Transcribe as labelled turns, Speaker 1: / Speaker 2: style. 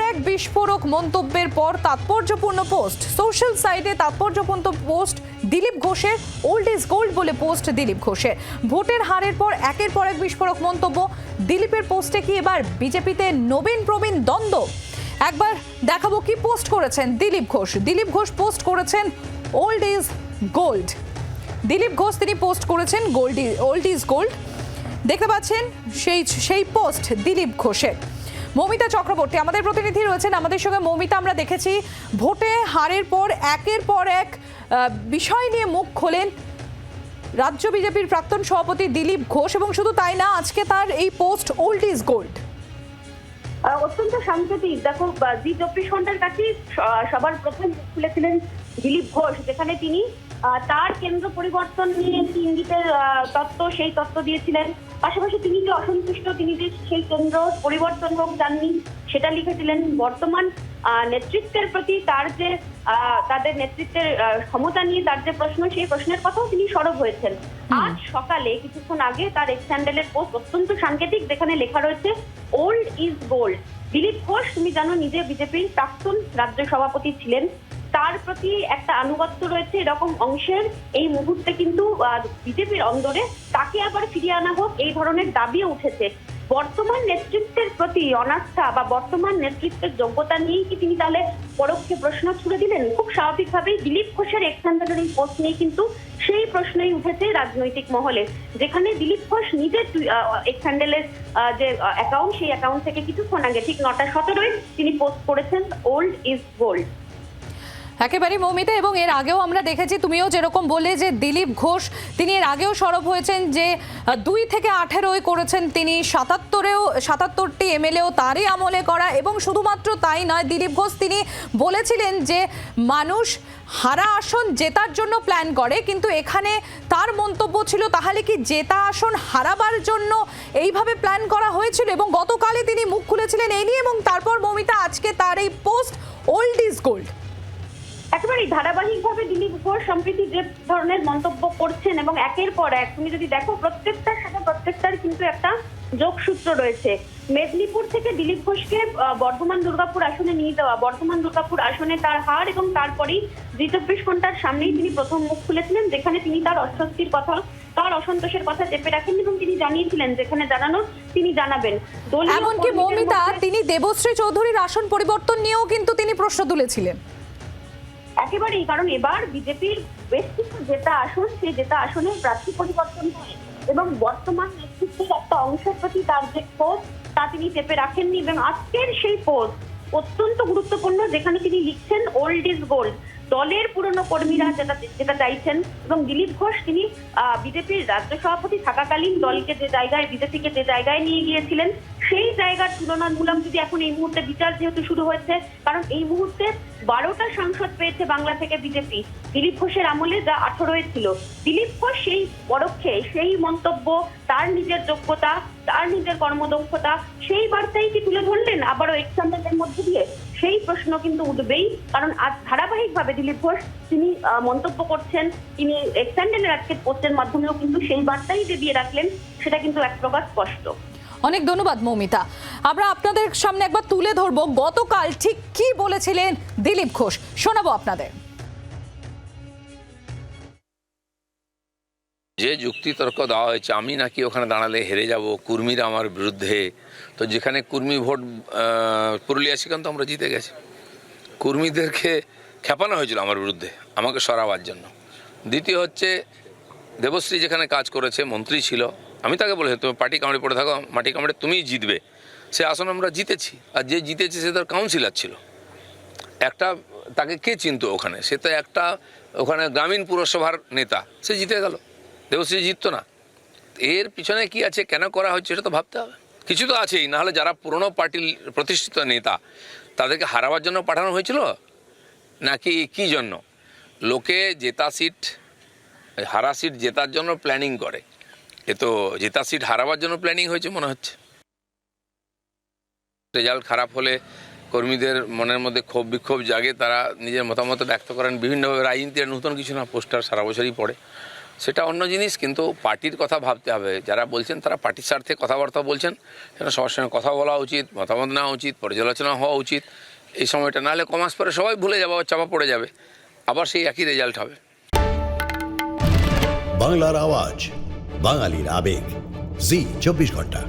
Speaker 1: এক বিস্ফোরক মন্তব্যের পর তাৎপর্যপূর্ণ পোস্ট সোশ্যাল সাইটে তাৎপর্যপূর্ণ পোস্ট দিলীপ ঘোষের ওল্ড ইজ গোল্ড বলে পোস্ট দিলীপ ঘোষের ভোটের হারের পর একের পর এক বিস্ফোরক মন্তব্য দিলীপের পোস্টে কি এবার বিজেপিতে নবীন প্রবীণ দ্বন্দ্ব একবার দেখাবো কি পোস্ট করেছেন দিলীপ ঘোষ পোস্ট করেছেন old is gold Dilip Ghosh তিনি পোস্ট করেছেন ওল্ড ইজ গোল্ড দেখতে পাচ্ছেন সেই পোস্ট দিলীপ ঘোষের। মৌমিতা চক্রবর্তী আমাদের প্রতিনিধি রয়েছেন আমাদের সঙ্গে। মৌমিতা, আমরা দেখেছি ভোটে হারের পর একের পর এক বিষয় নিয়ে মুখ খোলেন রাজ্য বিজেপির প্রাক্তন সভাপতি দিলীপ ঘোষ, এবং শুধু তাই না, আজকে তার এই পোস্ট ওল্ড ইজ গোল্ড
Speaker 2: অত্যন্ত সাংকেতিক। দেখো, জি24 ঘন্টার কাছে সবার প্রথম খুলেছিলেন দিলীপ ঘোষ, যেখানে তিনি তার কেন্দ্র পরিবর্তন নিয়ে একটি ইঙ্গিতের তত্ত্ব, সেই তত্ত্ব দিয়েছিলেন। পাশাপাশি তিনি যে অসন্তুষ্ট, তিনি যে সেই কেন্দ্র পরিবর্তন হোক চাননি সেটা লিখেছিলেন। বর্তমান নেতৃত্বের প্রতি তার যে তাদের নেতৃত্বের ক্ষমতা নিয়ে তার যে প্রশ্ন, সেই প্রশ্নের কথাও তিনি সরব হয়েছেন। আজ সকালে কিছুক্ষণ আগে তার এক্স হ্যান্ডেলের পোস্ট অত্যন্ত সাংকেতিক, যেখানে লেখা রয়েছে old is gold. Dilip Ghosh, তুমি জানো, নিজে বিজেপির প্রাক্তন রাজ্য সভাপতি ছিলেন, তার প্রতি একটা আনুগত্য রয়েছে এরকম অংশের এই মুহূর্তে কিন্তু বিজেপির অন্দরে তাকে আবার ফিরিয়ে আনা হোক এই ধরনের দাবিও উঠেছে। বর্তমান নেতৃত্বের প্রতি অনাস্থা বা বর্তমান নেতৃত্বের যোগ্যতা নিয়েই কি তিনি তাহলে পরোক্ষে প্রশ্ন ছুড়ে দিলেন? খুব স্বাভাবিকভাবেই দিলীপ ঘোষের এক্স হ্যান্ডেলের এই পোস্ট নিয়ে কিন্তু সেই প্রশ্নই উঠেছে রাজনৈতিক মহলে, যেখানে দিলীপ ঘোষ নিজের এক্স হ্যান্ডেলের যে অ্যাকাউন্ট, সেই অ্যাকাউন্ট থেকে কিছুক্ষণ আগে ঠিক 9:17 তিনি পোস্ট করেছেন ওল্ড ইজ গোল্ড।
Speaker 1: একেবারে মৌমিতা, এবং এর আগেও আমরা দেখেছি, তুমিও যেরকম বললে যে দিলীপ ঘোষ তিনি এর আগেও সরব হয়েছেন যে 2 থেকে 18 করেছেন তিনি, 77টি এমএলএও তারই আমলে করা। এবং শুধুমাত্র তাই নয়, দিলীপ ঘোষ তিনি বলেছিলেন যে মানুষ হারা আসন জেতার জন্য প্ল্যান করে, কিন্তু এখানে তার মন্তব্য ছিল তাহলে কি জেতা আসন হারাবার জন্য এইভাবে প্ল্যান করা হয়েছিল? এবং গতকালই তিনি মুখ খুলেছিলেন এই নিয়ে, এবং তারপর মৌমিতা আজকে তার এই পোস্ট ওল্ড ইজ গোল্ড।
Speaker 2: একেবারেই ধারাবাহিকভাবে দিলীপ ঘোষ সম্প্রতি যে ধরনের মন্তব্য করছেন, এবং একের পর এক তুমি যদি দেখো প্রত্যেকটার সাথে প্রত্যেকটার কিন্তু একটা যোগসূত্র রয়েছে। মেদিনীপুর থেকে দিলীপ ঘোষকে বর্ধমান দুর্গাপুর আসনে নিয়ে যাওয়া, বর্ধমান দুর্গাপুর আসনে তার হার, এবং তারপরেই জি24 ঘন্টার সামনেই তিনি প্রথম মুখ খুলেছিলেন, যেখানে তিনি তার অস্বস্তির কথা, তার অসন্তোষের কথা চেপে রাখেন, এবং তিনি জানিয়েছিলেন যেখানে জানানোর তিনি জানাবেন।
Speaker 1: এমনকি মৌমিতা, তিনি দেবশ্রী চৌধুরীর আসন পরিবর্তন নিয়েও কিন্তু তিনি প্রশ্ন তুলেছিলেন।
Speaker 2: একেবারেই, কারণ এবার বিজেপির বেশ কিছু জেতা আসন, সেই জেতা আসনে প্রার্থী পরিবর্তন হয়, এবং বর্তমান নেতৃত্বের একটা অংশের প্রতি তার যে পোস্ট তা তিনি চেপে রাখেননি। এবং আজকের সেই পোস্ট অত্যন্ত গুরুত্বপূর্ণ, যেখানে তিনি লিখছেন ওল্ড ইজ গোল্ড। দলের পুরনো কর্মীরা যেটা চাইছেন, এবং দিলীপ ঘোষ তিনি বিজেপির রাজ্য সভাপতি থাকাকালীন দলকে যে জায়গায়, বিজেপিকে যে জায়গায় নিয়ে গিয়েছিলেন, সেই জায়গার তুলনামূলক যদি এখন এই মুহূর্তে বিচার যেহেতু শুরু হয়েছে, কারণ এই মুহূর্তে 12টা সাংসদ পেয়েছে বাংলা থেকে বিজেপি, দিলীপ ঘোষের আমলে যা 18 ছিল। দিলীপ ঘোষ সেই পরোক্ষে সেই মন্তব্য, তার নিজের যোগ্যতা, তার নিজের কর্মদক্ষতা, সেই বার্তাই কি তুলে ধরলেন আবারও এক্স হ্যান্ডেলের মধ্যে দিয়ে? সেই প্রশ্ন কিন্তু উঠবেই, কারণ আজ ধারাবাহিকভাবে দিলীপ ঘোষ তিনি মন্তব্য করছেন, তিনি এক্স হ্যান্ডেলের আজকের পোস্টের মাধ্যমেও কিন্তু সেই বার্তাই যে দিয়ে রাখলেন, সেটা কিন্তু এক প্রকার স্পষ্ট।
Speaker 1: অনেক ধন্যবাদ মৌমিতা। আমরা আপনাদের সামনে একবার তুলে ধরবো গতকাল ঠিক কি বলেছিলেন দিলীপ ঘোষ, শোনাবো আপনাদের।
Speaker 3: যে যুক্তি তর্ক দেওয়া হয়েছে, আমি নাকি ওখানে দাঁড়ালে হেরে যাব, কুর্মীরা আমার বিরুদ্ধে, তো যেখানে কুর্মী ভোট পুরুলিয়া, সেখানে তো আমরা জিতে গেছি। কুর্মীদেরকে খেপানো হয়েছিল আমার বিরুদ্ধে, আমাকে সরাবার জন্য। দ্বিতীয় হচ্ছে, দেবশ্রী যেখানে কাজ করেছে, মন্ত্রী ছিল, আমি তাকে বলেছি তুমি পার্টি কামড়ে পড়ে থাকো, মাটি কামড়ে তুমিই জিতবে। সে আসন আমরা জিতেছি, আর যে জিতেছে সে তার কাউন্সিলর ছিল। একটা তাকে কে চিনতো ওখানে? সে তো একটা ওখানে গ্রামীণ পুরসভার নেতা, সে জিতে গেল, দেবশ্রী জিততো না। এর পিছনে কি আছে, কেন করা হচ্ছে, এটা তো ভাবতে হবে। কিছু তো আছেই, নাহলে যারা পুরনো পার্টির প্রতিষ্ঠিত নেতা তাদেরকে হারাবার জন্য পাঠানো হয়েছিল নাকি কি জন্য? লোকে জেতা সিট, হারা সিট জেতার জন্য প্ল্যানিং করে, এ তো জেতা সিট হারাবার জন্য প্ল্যানিং হয়েছে মনে হচ্ছে। রেজাল্ট খারাপ হলে কর্মীদের মনের মধ্যে ক্ষোভ বিক্ষোভ জাগে, তারা নিজের মতামত ব্যক্ত করেন বিভিন্নভাবে। রাজনীতির নতুন কিছু না, পোস্টার সারা বছরই পড়ে। সেটা অন্য জিনিস, কিন্তু পার্টির কথা ভাবতে হবে। যারা বলছেন তারা পার্টির স্বার্থে কথাবার্তা বলছেন, সেটা সবার সঙ্গে কথা বলা উচিত, মতামত নেওয়া উচিত, পর্যালোচনা হওয়া উচিত এই সময়টা। নাহলে কমাস পরে সবাই ভুলে যাবে, আবার চাপা পড়ে যাবে, আবার সেই একই রেজাল্ট হবে।
Speaker 4: বাংলার আওয়াজ, বাঙালির আবেগ, জি 24 ঘন্টা।